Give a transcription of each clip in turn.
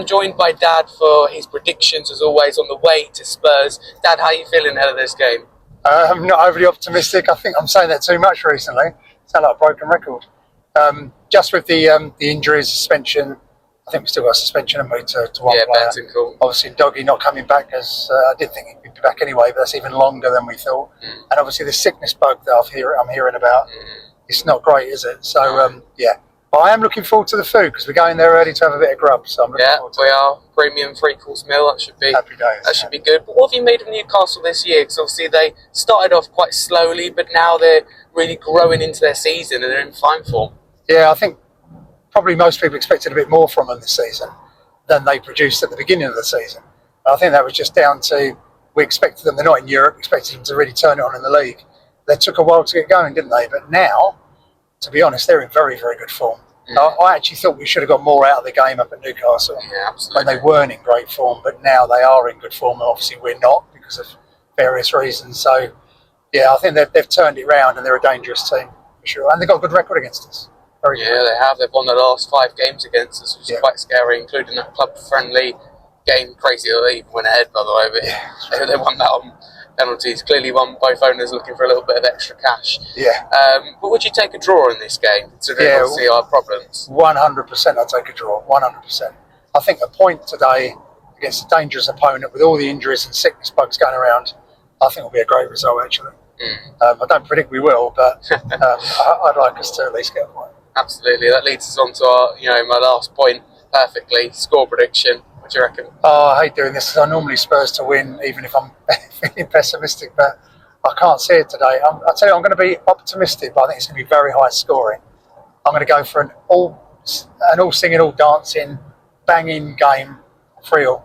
I'm joined by Dad for his predictions, as always, on the way to Spurs. Dad, how are you feeling ahead of this game? I'm not overly optimistic. I think I'm saying that too much recently. Sound like a broken record. Just with the injuries, suspension, I think we still got a suspension and to one player. Cool. Obviously, Doggy not coming back, as I did think he'd be back anyway, but that's even longer than we thought. And obviously, the sickness bug that I'm hearing about, it's not great, is it? So, yeah. But I am looking forward to the food because we're going there early to have a bit of grub. So I'm looking forward to we are. Premium 3-course meal. That should be happy days. That should be good. But what have you made of Newcastle this year? Because obviously they started off quite slowly, but now they're really growing into their season and they're in fine form. Yeah, I think probably most people expected a bit more from them this season than they produced at the beginning of the season. I think that was just down to we expected them. They're not in Europe. Expected them to really turn it on in the league. They took a while to get going, didn't they? But now, to be honest, they're in very, very good form. I actually thought we should have got more out of the game up at Newcastle when they weren't in great form, but now they are in good form, and obviously we're not because of various reasons. So, yeah, I think they've turned it round and they're a dangerous team for sure, and they've got a good record against us. Very good. They have. They've won the last 5 games against us, which is quite scary, including that club-friendly game. Crazy that they even went ahead, by the way, but they won that on penalties. Clearly both owners looking for a little bit of extra cash. But would you take a draw in this game, considering obviously our problems? 100% I'd take a draw, 100%. I think a point today against a dangerous opponent with all the injuries and sickness bugs going around, I think will be a great result actually. I don't predict we will, but I'd like us to at least get a point. Absolutely. That leads us on to our, my last point perfectly. Score prediction. What do you reckon? Oh, I hate doing this. I normally Spurs to win, even if I'm feeling pessimistic, but I can't see it today. I'll tell you, I'm going to be optimistic, but I think it's going to be very high scoring. I'm going to go for an all singing, all dancing, banging game, 3-3.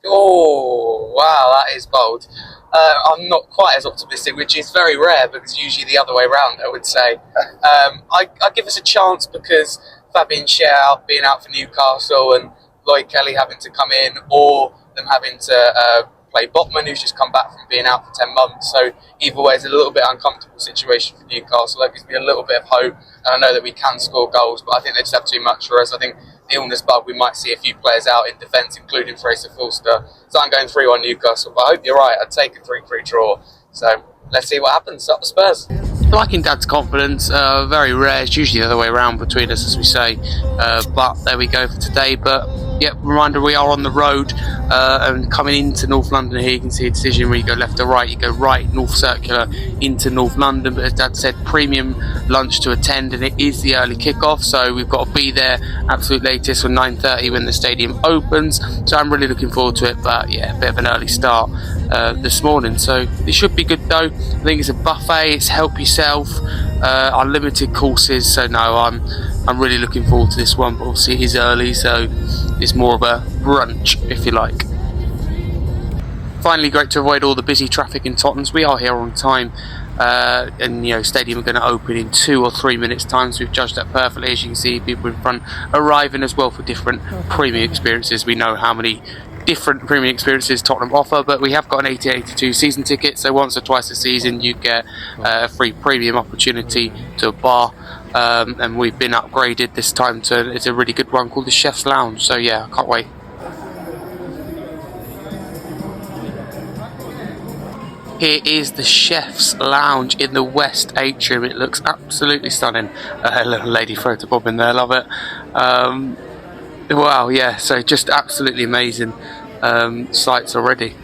Oh, wow, that is bold. I'm not quite as optimistic, which is very rare because usually the other way around, I would say. I give us a chance because Fabian Schär being out for Newcastle and Lloyd Kelly having to come in, or them having to play Botman, who's just come back from being out for 10 months. So either way, it's a little bit uncomfortable situation for Newcastle. That gives me a little bit of hope, and I know that we can score goals, but I think they just have too much for us. I think the illness bug, we might see a few players out in defence, including Fraser Forster. So I'm going 3-1 Newcastle, but I hope you're right. I'd take a 3-3 draw. So let's see what happens up the Spurs. Liking Dad's confidence, very rare. It's usually the other way around between us, as we say. But there we go for today. But yeah, reminder, we are on the road and coming into North London here. You can see a decision where you go left to right. You go right, North Circular into North London. But as Dad said, premium lunch to attend, and it is the early kickoff. So we've got to be there absolute latest for 9:30 when the stadium opens. So I'm really looking forward to it. But yeah, a bit of an early start this morning. So it should be good though. I think it's a buffet. It's help yourself. Unlimited courses. So no, I'm really looking forward to this one, but obviously it is early, so it's more of a brunch, if you like. Finally, great to avoid all the busy traffic in Tottenham. We are here on time, and stadium are going to open in 2 or 3 minutes time, so we've judged that perfectly. As you can see, people in front arriving as well for different premium experiences. We know how many different premium experiences Tottenham offer, but we have got an 80-82 season ticket, so once or twice a season you get a free premium opportunity to a bar, and we've been upgraded this time to it's a really good one called the Chef's Lounge. So yeah, I can't wait. Here is the Chef's Lounge in the West Atrium. It looks absolutely stunning. A little lady photo bob in there, love it. Wow, yeah, so just absolutely amazing sights already.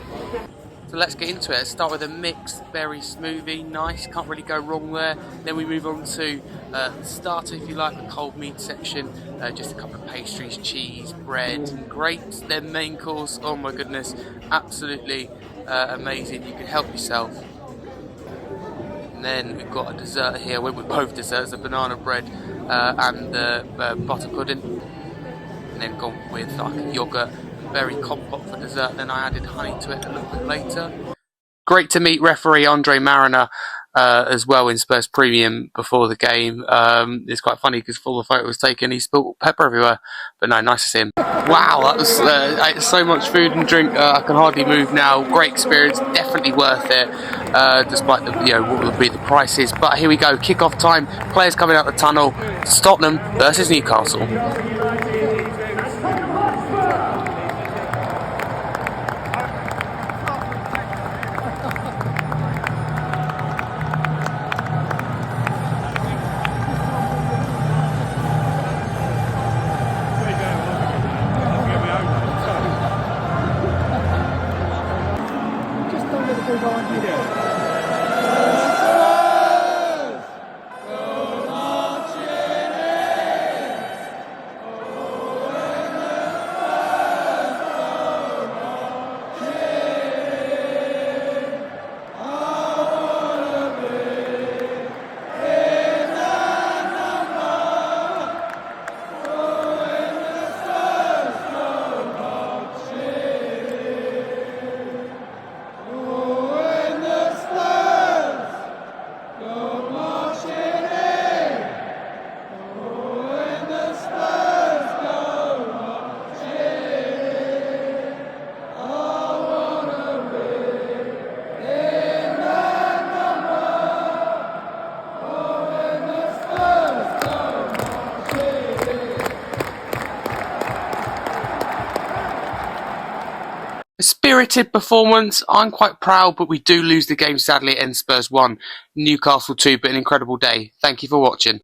So let's get into it. Let's start with a mixed berry smoothie. Nice, can't really go wrong there. Then we move on to the starter, if you like, the cold meat section. Just a couple of pastries, cheese, bread, and grapes. Then main course, oh my goodness, absolutely amazing. You can help yourself. And then we've got a dessert here. Went with both desserts, the banana bread and the butter pudding. And then gone with like a yogurt and berry compote for dessert. Then I added honey to it a little bit later. Great to meet referee Andre Mariner as well in Spurs Premium before the game. It's quite funny because before the photo was taken, he spilled pepper everywhere. But no, nice to see him. Wow, that was ate so much food and drink. I can hardly move now. Great experience, definitely worth it, despite the what will be the prices. But here we go, kick-off time. Players coming out the tunnel. Tottenham versus Newcastle. spirited performance. I'm quite proud, but we do lose the game sadly. It ends Spurs 1, Newcastle 2, but an incredible day. Thank you for watching.